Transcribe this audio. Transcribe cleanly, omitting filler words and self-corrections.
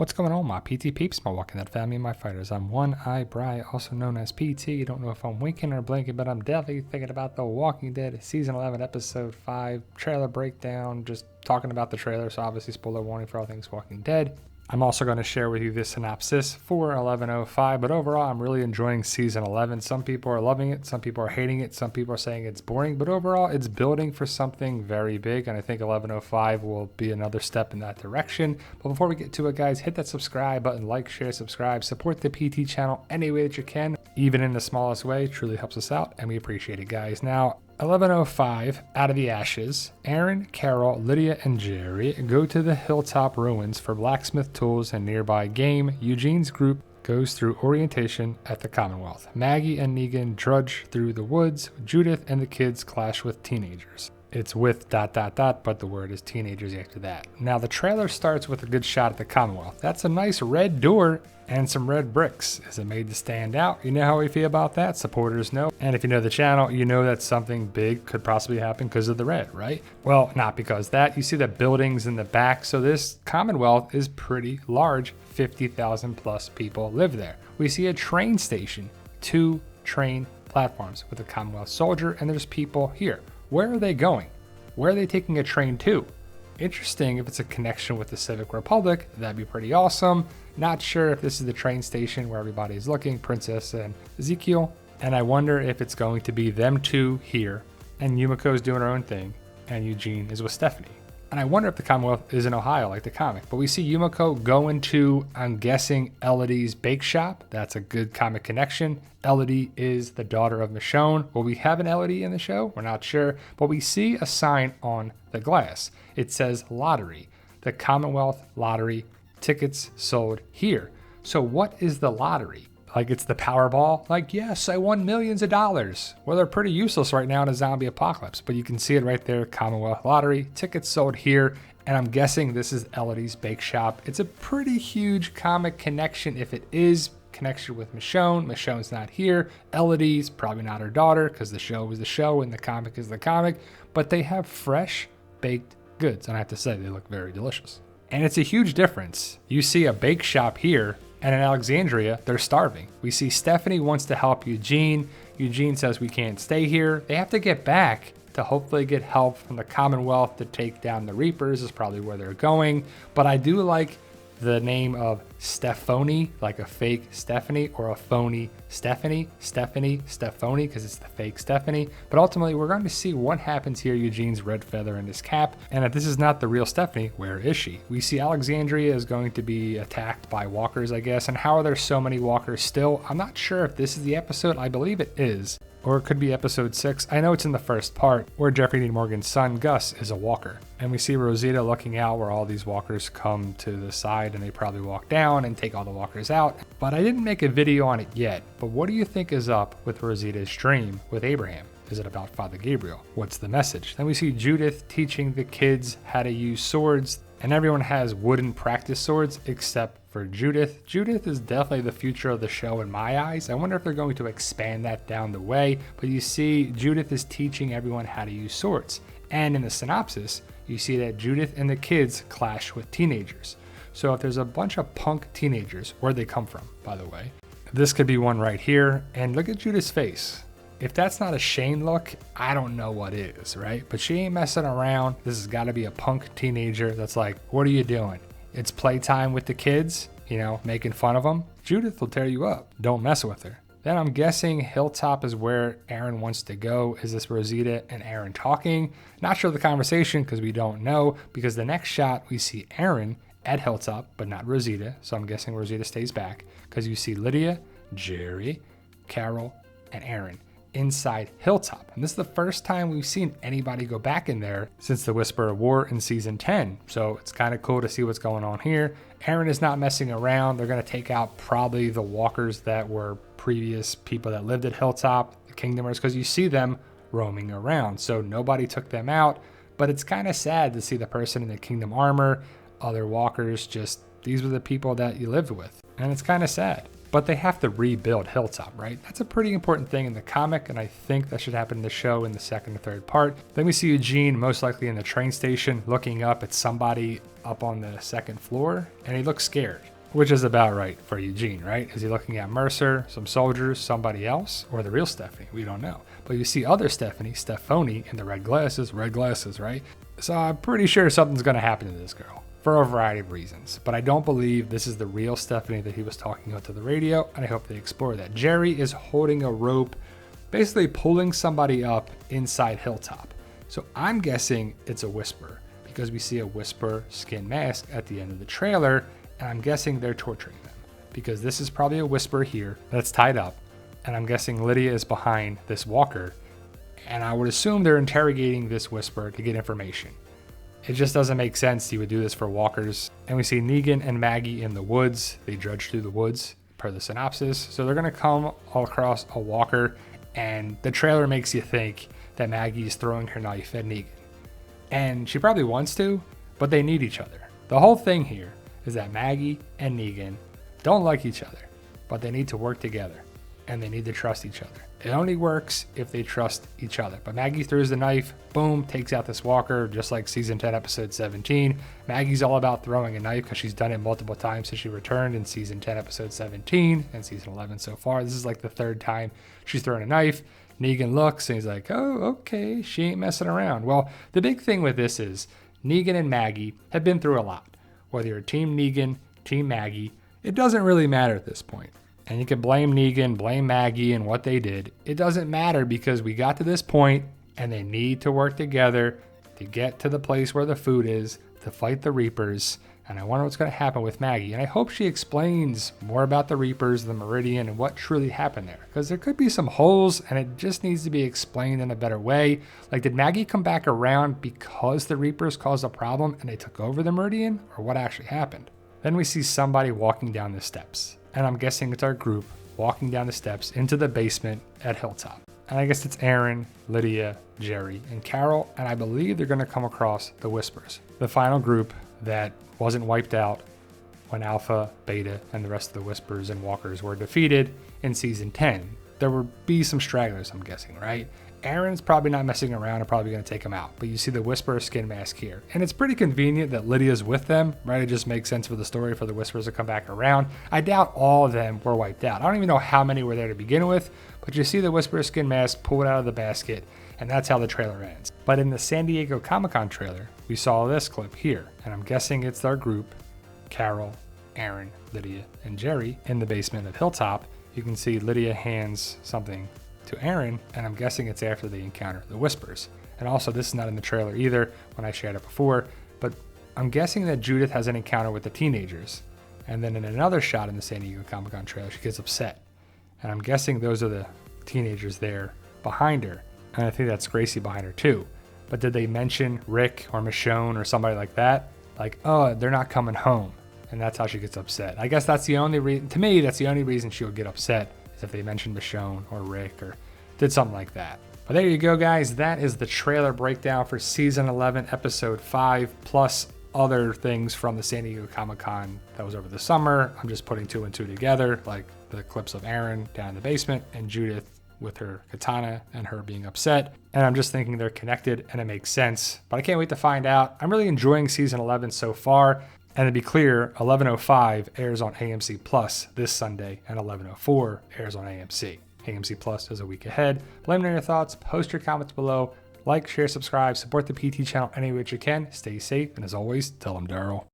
What's going on, my PT peeps, my Walking Dead family, my fighters? I'm One Eye Bry, also known as PT. You don't know if I'm winking or blinking, but I'm definitely thinking about The Walking Dead Season 11, Episode 5, trailer breakdown, just talking about the trailer, so obviously spoiler warning for all things Walking Dead. I'm also going to share with you the synopsis for 11:05, but overall, I'm really enjoying Season 11. Some people are loving it, some people are hating it, some people are saying it's boring, but overall, it's building for something very big, and I think 11:05 will be another step in that direction. But before we get to it, guys, hit that subscribe button, like, share, subscribe, support the PT channel any way that you can, even in the smallest way. It truly helps us out, and we appreciate it, guys. Now, 11:05, out of the ashes, Aaron, Carol, Lydia, and Jerry go to the hilltop ruins for blacksmith tools and nearby game. Eugene's group goes through orientation at the Commonwealth. Maggie and Negan trudge through the woods. Judith and the kids clash with teenagers. It's with ... but the word is teenagers after that. Now, the trailer starts with a good shot at the Commonwealth. That's a nice red door and some red bricks. Is it made to stand out? You know how we feel about that? Supporters know. And if you know the channel, you know that something big could possibly happen because of the red, right? Well, not because that. You see the buildings in the back. So this Commonwealth is pretty large. 50,000 plus people live there. We see a train station, 2 train platforms with a Commonwealth soldier, and there's people here. Where are they going? Where are they taking a train to? Interesting if it's a connection with the Civic Republic. That'd be pretty awesome. Not sure if this is the train station where everybody's looking, Princess and Ezekiel. And I wonder if it's going to be them two here, and Yumiko's doing her own thing, and Eugene is with Stephanie. And I wonder if the Commonwealth is in Ohio like the comic. But we see Yumiko going to, I'm guessing, Elodie's bake shop. That's a good comic connection. Elodie is the daughter of Michonne. Will we have an Elodie in the show? We're not sure. But we see a sign on the glass. It says lottery. The Commonwealth lottery, tickets sold here. So what is the lottery? Like it's the Powerball? Like, yes, I won millions of dollars. Well, they're pretty useless right now in a zombie apocalypse, but you can see it right there, Commonwealth Lottery, tickets sold here, and I'm guessing this is Elodie's bake shop. It's a pretty huge comic connection if it is connection with Michonne. Michonne's not here. Elodie's probably not her daughter because the show is the show and the comic is the comic, but they have fresh baked goods, and I have to say, they look very delicious. And it's a huge difference. You see a bake shop here, and in Alexandria, they're starving. We see Stephanie wants to help Eugene. Eugene says we can't stay here. They have to get back to hopefully get help from the Commonwealth to take down the Reapers is probably where they're going. But I do like the name of Stephanie, like a fake Stephanie, or a phony Stephanie, Stephanie, because it's the fake Stephanie. But ultimately, we're going to see what happens here, Eugene's red feather in his cap. And if this is not the real Stephanie, where is she? We see Alexandria is going to be attacked by walkers, I guess. And how are there so many walkers still? I'm not sure if this is the episode. I believe it is. Or it could be episode 6. I know it's in the first part where Jeffrey Dean Morgan's son, Gus, is a walker. And we see Rosita looking out where all these walkers come to the side and they probably walk down and take all the walkers out. But I didn't make a video on it yet. But what do you think is up with Rosita's dream with Abraham? Is it about Father Gabriel? What's the message? Then we see Judith teaching the kids how to use swords. And everyone has wooden practice swords except for Judith. Judith is definitely the future of the show in my eyes. I wonder if they're going to expand that down the way. But you see, Judith is teaching everyone how to use swords. And in the synopsis, you see that Judith and the kids clash with teenagers. So if there's a bunch of punk teenagers, where'd they come from, by the way? This could be one right here. And look at Judith's face. If that's not a Shane look, I don't know what is, right? But she ain't messing around. This has got to be a punk teenager that's like, what are you doing? It's playtime with the kids, you know, making fun of them. Judith will tear you up. Don't mess with her. Then I'm guessing Hilltop is where Aaron wants to go. Is this Rosita and Aaron talking? Not sure of the conversation because we don't know, because the next shot we see Aaron at Hilltop, but not Rosita. So I'm guessing Rosita stays back because you see Lydia, Jerry, Carol, and Aaron inside Hilltop. And this is the first time we've seen anybody go back in there since the Whisper of War in season 10. So it's kind of cool to see what's going on here. Aaron is not messing around. They're going to take out probably the walkers that were previous people that lived at Hilltop, the Kingdomers, because you see them roaming around. So nobody took them out, but it's kind of sad to see the person in the Kingdom armor, other walkers, just these were the people that you lived with. And it's kind of sad. But they have to rebuild Hilltop, right? That's a pretty important thing in the comic, and I think that should happen in the show in the second or third part. Then we see Eugene most likely in the train station looking up at somebody up on the second floor, and he looks scared. which is about right for Eugene, right? Is he looking at Mercer, some soldiers, somebody else, or the real Stephanie? We don't know. But you see other Stephanie in the red glasses, right? So I'm pretty sure something's going to happen to this girl for a variety of reasons. But I don't believe this is the real Stephanie that he was talking about to the radio, and I hope they explore that. Jerry is holding a rope, basically pulling somebody up inside Hilltop. So I'm guessing it's a Whisper, because we see a Whisper skin mask at the end of the trailer, and I'm guessing they're torturing them, because this is probably a Whisper here that's tied up, and I'm guessing Lydia is behind this walker, and I would assume they're interrogating this Whisper to get information. It just doesn't make sense you would do this for walkers. And we see Negan and Maggie in the woods. They drudge through the woods per the synopsis. So they're going to come all across a walker, and the trailer makes you think that Maggie is throwing her knife at Negan. And she probably wants to, but they need each other. The whole thing here is that Maggie and Negan don't like each other, but they need to work together, and they need to trust each other. It only works if they trust each other. But Maggie throws the knife, boom, takes out this walker, just like season 10, episode 17. Maggie's all about throwing a knife because she's done it multiple times since she returned in season 10, episode 17, and season 11 so far. This is like the third time she's thrown a knife. Negan looks and he's like, oh, okay, she ain't messing around. Well, the big thing with this is Negan and Maggie have been through a lot. Whether you're Team Negan, Team Maggie, it doesn't really matter at this point. And you can blame Negan, blame Maggie and what they did. It doesn't matter because we got to this point and they need to work together to get to the place where the food is, to fight the Reapers. And I wonder what's going to happen with Maggie. And I hope she explains more about the Reapers, the Meridian, and what truly happened there. Because there could be some holes and it just needs to be explained in a better way. Like, did Maggie come back around because the Reapers caused a problem and they took over the Meridian? Or what actually happened? Then we see somebody walking down the steps. And I'm guessing it's our group walking down the steps into the basement at Hilltop. And I guess it's Aaron, Lydia, Jerry, and Carol. And I believe they're going to come across the Whispers, the final group that wasn't wiped out when Alpha, Beta, and the rest of the Whispers and Walkers were defeated in season 10. There would be some stragglers, I'm guessing, right? Aaron's probably not messing around and probably going to take them out. But you see the Whisperer skin mask here. And it's pretty convenient that Lydia's with them, right? It just makes sense for the story for the Whisperers to come back around. I doubt all of them were wiped out. I don't even know how many were there to begin with. But you see the Whisperer skin mask pull it out of the basket. And that's how the trailer ends. But in the San Diego Comic-Con trailer, we saw this clip here. And I'm guessing it's our group, Carol, Aaron, Lydia, and Jerry, in the basement of Hilltop. You can see Lydia hands something to Aaron, and I'm guessing it's after they encounter the Whispers. And also, this is not in the trailer either when I shared it before, but I'm guessing that Judith has an encounter with the teenagers. And then in another shot in the San Diego Comic-Con trailer, she gets upset. And I'm guessing those are the teenagers there behind her. And I think that's Gracie behind her too. But did they mention Rick or Michonne or somebody like that? Like, oh, they're not coming home. And that's how she gets upset. I guess that's the only reason, to me, that's the only reason she would get upset, is if they mentioned Michonne or Rick or did something like that. But there you go, guys. That is the trailer breakdown for season 11, episode 5, plus other things from the San Diego Comic-Con that was over the summer. I'm just putting 2 and 2 together, like the clips of Aaron down in the basement and Judith with her katana and her being upset. And I'm just thinking they're connected and it makes sense. But I can't wait to find out. I'm really enjoying season 11 so far. And to be clear, 11:05 airs on AMC Plus this Sunday, and 11:04 airs on AMC. AMC Plus is a week ahead. Let me know your thoughts. Post your comments below. Like, share, subscribe, support the PT channel any way you can. Stay safe, and as always, tell them Daryl.